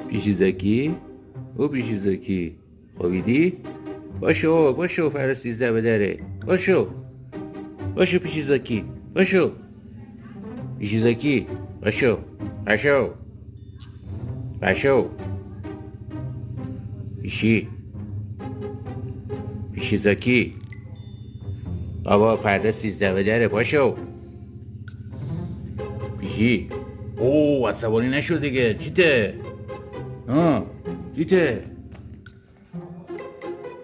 پیشیزکی؟ او پیشیزکی خوابیدی؟ باشو فردا 13 به دره. باشو پیشیزکی. پیشیزکی باشو پیشیزکی. بابا فردا 13 به دره. باشو پیشی. عصبانی نشو دیگه. چیته؟